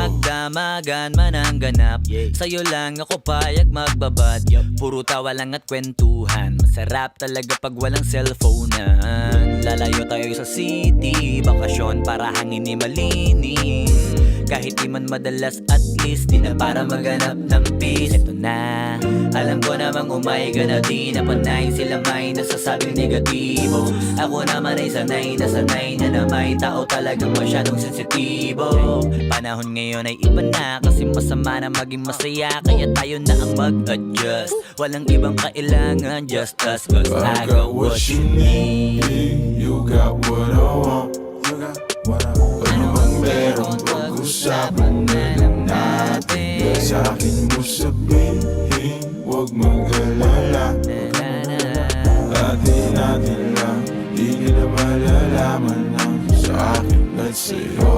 magdamagan man ang ganap. Sa'yo lang ako payag magbabad. Puro tawa lang at kwentuhan. Masarap talaga pag walang cellphonean. Lalayo tayo sa city, bakasyon para hangin ni malinis. Kahit di man madalas, at least di na para maghanap ng peace. Ito na, alam ko namang umay ka na di na panay. Sila may nasasabing negatibo. Ako naman ay sanay na may tao talagang masyadong sensitibo. Panahon ngayon ay iba na, kasi masama na maging masaya. Kaya tayo na ang mag-adjust. Walang ibang kailangan, just us. Cause I got what you need. You got what I want. Ano bang meron, pag-usapan na lang natin. Sa'kin mo sabihin, huwag mag-alala. Atin lang, di nila malalaman ang sa'kin at sa'yo.